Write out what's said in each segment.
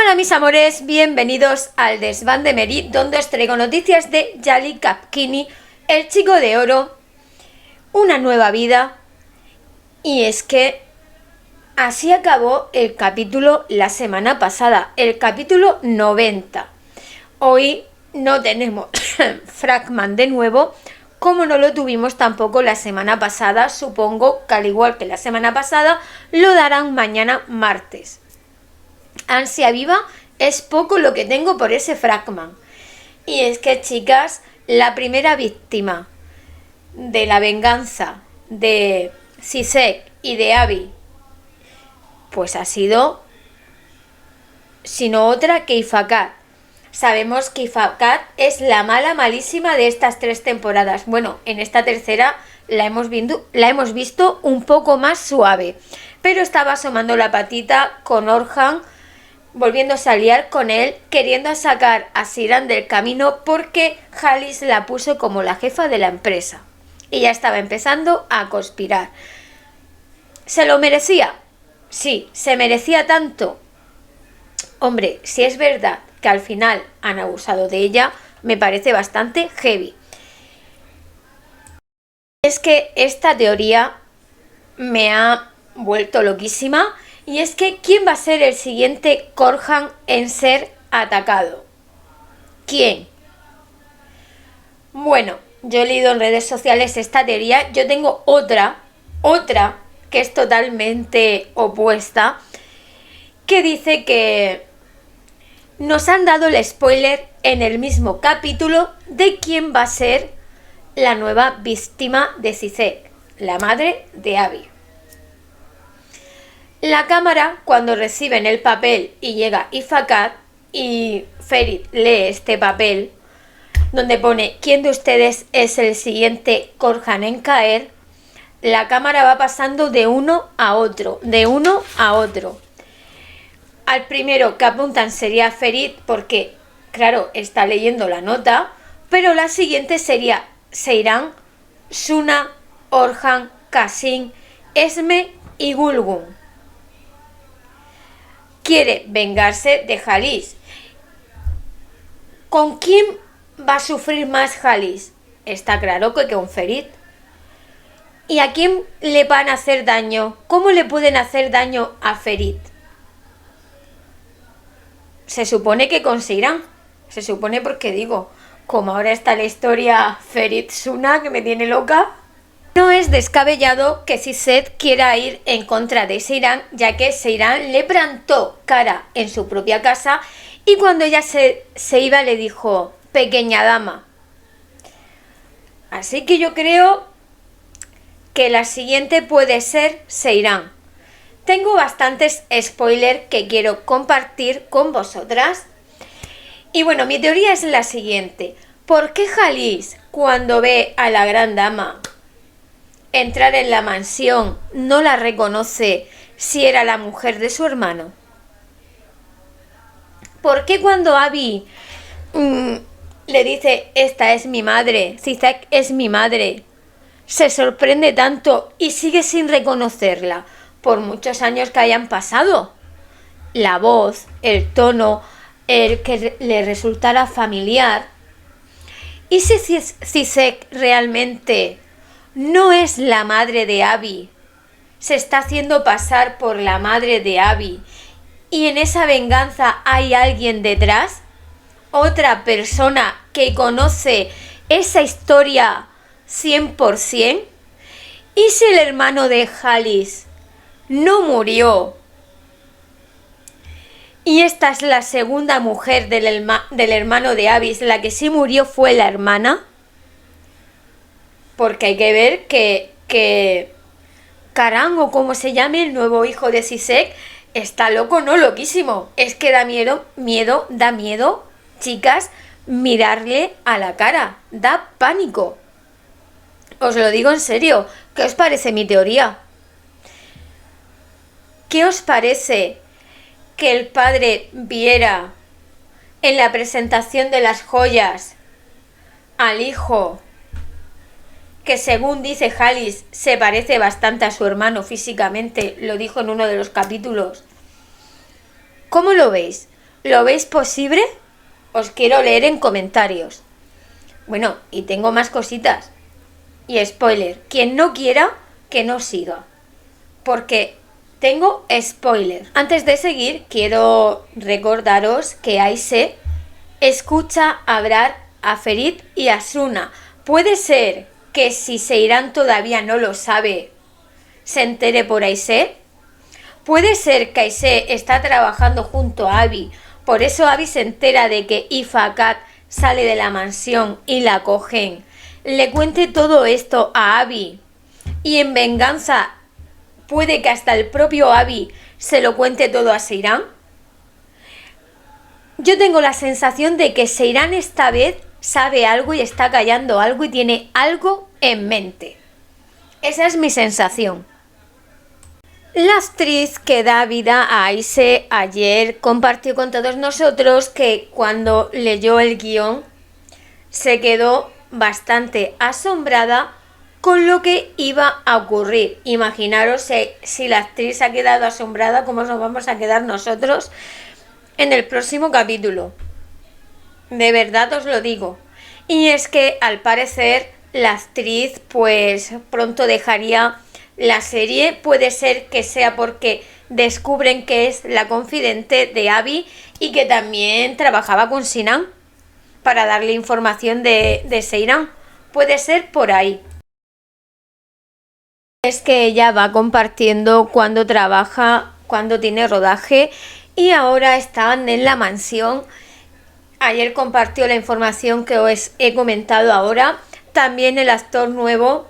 Hola mis amores, bienvenidos al Desván de Mary, donde os traigo noticias de Yali Kapkini, el chico de oro, una nueva vida. Y es que así acabó el capítulo la semana pasada, el capítulo 90. Hoy no tenemos Fragman de nuevo, como no lo tuvimos tampoco la semana pasada. Supongo que al igual que la semana pasada lo darán mañana martes. Ansia viva es poco lo que tengo por ese Fragman. Y es que, chicas, la primera víctima de la venganza de Zizek y de Abby pues ha sido sino otra que Ifakar. Sabemos que Ifakar es la mala malísima de estas 3 temporadas. Bueno, en esta tercera la hemos visto un poco más suave, pero estaba asomando la patita con Orhan, volviéndose a liar con él, queriendo sacar a Siran del camino porque Halis la puso como la jefa de la empresa y ya estaba empezando a conspirar. ¿Se lo merecía? Sí, ¿se merecía tanto? Hombre, si es verdad que al final han abusado de ella, me parece bastante heavy. Es que esta teoría me ha vuelto loquísima. Y es que, ¿quién va a ser el siguiente Korhan en ser atacado? ¿Quién? Bueno, yo he leído en redes sociales esta teoría. Yo tengo otra que es totalmente opuesta, que dice que nos han dado el spoiler en el mismo capítulo de quién va a ser la nueva víctima de Zizek, la madre de Abby. La cámara, cuando reciben el papel y llega Ifakar y Ferit lee este papel donde pone ¿quién de ustedes es el siguiente Korhan en caer?, la cámara va pasando de uno a otro, Al primero que apuntan sería Ferit porque, claro, está leyendo la nota, pero la siguiente sería Seiran, Suna, Orhan, Qasim, Esme y Gulgun. Quiere vengarse de Halis. ¿Con quién va a sufrir más Halis? Está claro que con Ferit. ¿Y a quién le van a hacer daño? ¿Cómo le pueden hacer daño a Ferit? Se supone que con Seiran. Se supone porque digo, como ahora está la historia Ferit-Suna, que me tiene loca. No es descabellado que Zizek quiera ir en contra de Seiran, ya que Seiran le plantó cara en su propia casa y cuando ella se iba le dijo, pequeña dama. Así que yo creo que la siguiente puede ser Seiran. Tengo bastantes spoilers que quiero compartir con vosotras. Y bueno, mi teoría es la siguiente. ¿Por qué Halis, cuando ve a la gran dama entrar en la mansión, no la reconoce si era la mujer de su hermano? ¿Por qué cuando Abby le dice esta es mi madre, Zizek es mi madre, se sorprende tanto y sigue sin reconocerla por muchos años que hayan pasado? La voz, el tono, el que le resultara familiar. ¿Y si Zizek realmente no es la madre de Abby? Se está haciendo pasar por la madre de Abby y en esa venganza hay alguien detrás, otra persona que conoce esa historia 100%. ¿Y si el hermano de Halis no murió y esta es la segunda mujer del hermano de Abby? La que sí murió fue la hermana, porque hay que ver que Karan, o como se llame, el nuevo hijo de Zizek, está loco, no loquísimo. Es que da miedo, chicas, mirarle a la cara. Da pánico. Os lo digo en serio. ¿Qué os parece mi teoría? ¿Qué os parece que el padre viera en la presentación de las joyas al hijo que, según dice Halis, se parece bastante a su hermano físicamente? Lo dijo en uno de los capítulos. ¿Cómo lo veis? ¿Lo veis posible? Os quiero leer en comentarios. Bueno, y tengo más cositas. Y spoiler, quien no quiera, que no siga. Porque tengo spoiler. Antes de seguir, quiero recordaros que Aise escucha hablar a Ferit y a Suna. Puede ser que si Seiran todavía no lo sabe, se entere por Aise. Puede ser que Aise está trabajando junto a Abby. Por eso Abby se entera de que Ifakat sale de la mansión y la cogen. Le cuente todo esto a Abby. Y en venganza puede que hasta el propio Abby se lo cuente todo a Seiran. Yo tengo la sensación de que Seiran esta vez sabe algo y está callando algo y tiene algo en mente. Esa es mi sensación. La actriz que da vida a Aise ayer compartió con todos nosotros que cuando leyó el guión se quedó bastante asombrada con lo que iba a ocurrir. Imaginaros si la actriz ha quedado asombrada, cómo nos vamos a quedar nosotros en el próximo capítulo. De verdad os lo digo. Y es que al parecer la actriz pues pronto dejaría la serie. Puede ser que sea porque descubren que es la confidente de Abby y que también trabajaba con Sinan para darle información de Seiran. Puede ser por ahí. Es que ella va compartiendo cuando trabaja, cuando tiene rodaje, y ahora están en la mansión. Ayer compartió la información que os he comentado ahora. También el actor nuevo,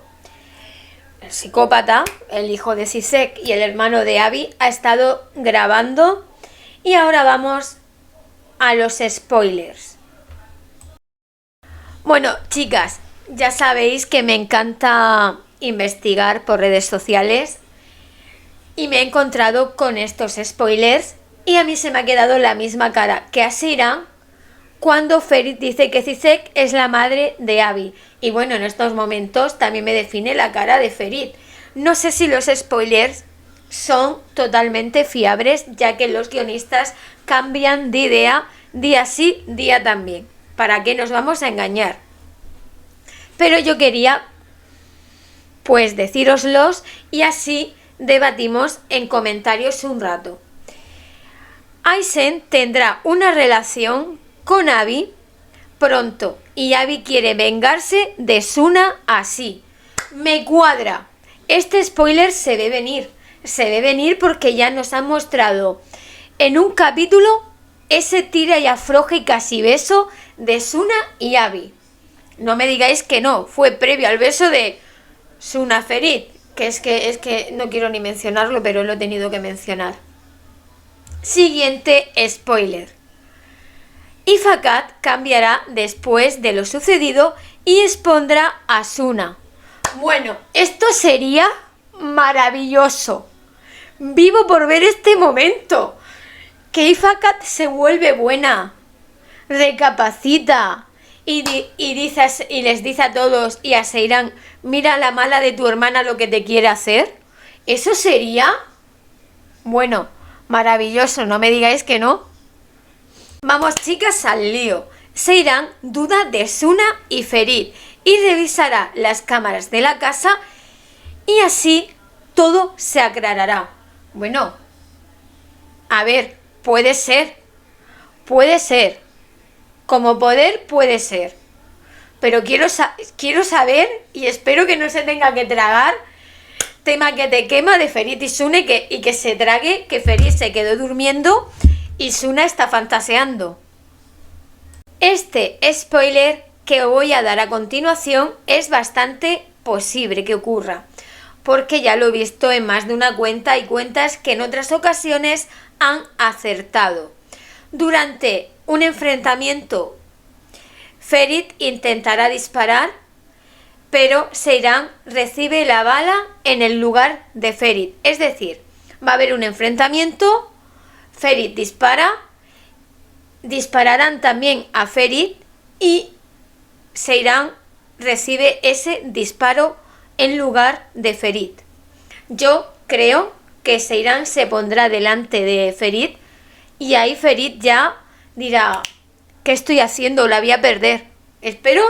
el psicópata, el hijo de Sisek y el hermano de Abby, ha estado grabando. Y ahora vamos a los spoilers. Bueno, chicas, ya sabéis que me encanta investigar por redes sociales y me he encontrado con estos spoilers y a mí se me ha quedado la misma cara que a Seiran cuando Ferit dice que Sisek es la madre de Abby. Y bueno, en estos momentos también me define la cara de Ferit. No sé si los spoilers son totalmente fiables, ya que los guionistas cambian de idea día sí, día también. ¿Para qué nos vamos a engañar? Pero yo quería pues decíroslos y así debatimos en comentarios un rato. Aisen tendrá una relación con Abby pronto y Abby quiere vengarse de Suna así. Me cuadra. Este spoiler se ve venir. Se ve venir porque ya nos han mostrado en un capítulo ese tira y afloje y casi beso de Suna y Abby. No me digáis que no, fue previo al beso de Suna Ferit, que es que no quiero ni mencionarlo, pero lo he tenido que mencionar. Siguiente spoiler. Ifakat cambiará después de lo sucedido y expondrá a Suna. Bueno, esto sería maravilloso. Vivo por ver este momento. Que Ifakat se vuelve buena, recapacita y les dice a todos y a Seiran, mira la mala de tu hermana lo que te quiere hacer. Eso sería, bueno, maravilloso, no me digáis que no. Vamos, chicas, al lío. Seiran duda de Suna y Ferit y revisará las cámaras de la casa y así todo se aclarará. Bueno, a ver, puede ser. Como poder puede ser. Pero quiero saber y espero que no se tenga que tragar tema que te quema de Ferit y Suna y que se trague que Ferit se quedó durmiendo y Suna está fantaseando. Este spoiler que voy a dar a continuación es bastante posible que ocurra, porque ya lo he visto en más de una cuenta y cuentas que en otras ocasiones han acertado. Durante un enfrentamiento, Ferit intentará disparar, pero Seiran recibe la bala en el lugar de Ferit. Es decir, va a haber un enfrentamiento, Ferit dispara, dispararán también a Ferit y Seiran recibe ese disparo en lugar de Ferit. Yo creo que Seiran se pondrá delante de Ferit y ahí Ferit ya dirá, ¿qué estoy haciendo? La voy a perder. Espero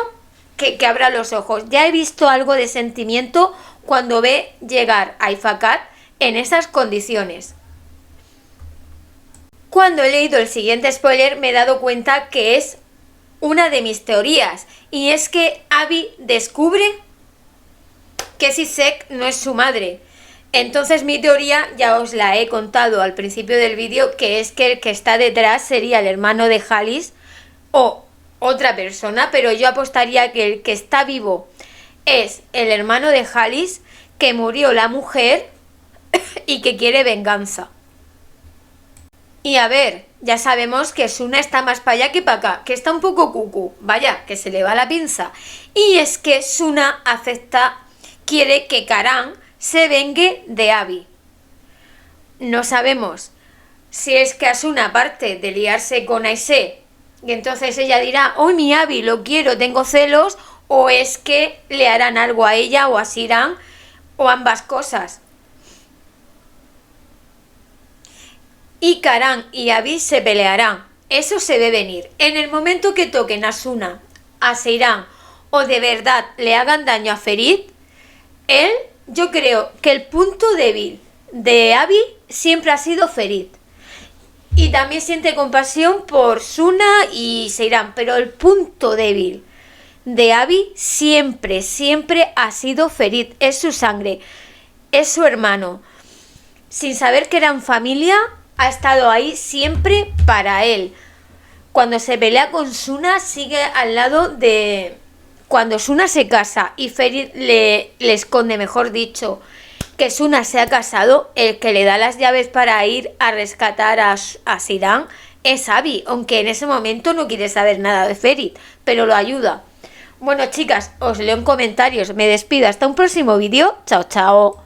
que abra los ojos. Ya he visto algo de sentimiento cuando ve llegar a Ifakar en esas condiciones. Cuando he leído el siguiente spoiler me he dado cuenta que es una de mis teorías, y es que Abby descubre que Sisek no es su madre. Entonces mi teoría ya os la he contado al principio del vídeo, que es que el que está detrás sería el hermano de Halis o otra persona, pero yo apostaría que el que está vivo es el hermano de Halis, que murió la mujer y que quiere venganza. Y a ver, ya sabemos que Suna está más para allá que para acá, que está un poco cucú, vaya, que se le va la pinza. Y es que Suna quiere que Karan se vengue de Abby. No sabemos si es que Asuna, aparte de liarse con Aisee, y entonces ella dirá, oh mi Abby, lo quiero, tengo celos, o es que le harán algo a ella o a Siran, o ambas cosas. Y Karan y Abby se pelearán. Eso se ve venir. En el momento que toquen a Suna, a Seiran, o de verdad le hagan daño a Ferit, yo creo que el punto débil de Abby siempre ha sido Ferit. Y también siente compasión por Suna y Seiran, pero el punto débil de Abby siempre ha sido Ferit. Es su sangre, es su hermano. Sin saber que eran familia, ha estado ahí siempre para él. Cuando se pelea con Suna, sigue al lado de... Cuando Suna se casa y Ferit le esconde, mejor dicho, que Suna se ha casado, el que le da las llaves para ir a rescatar a Siran es Abby, aunque en ese momento no quiere saber nada de Ferit, pero lo ayuda. Bueno, chicas, os leo en comentarios, me despido, hasta un próximo vídeo, chao chao.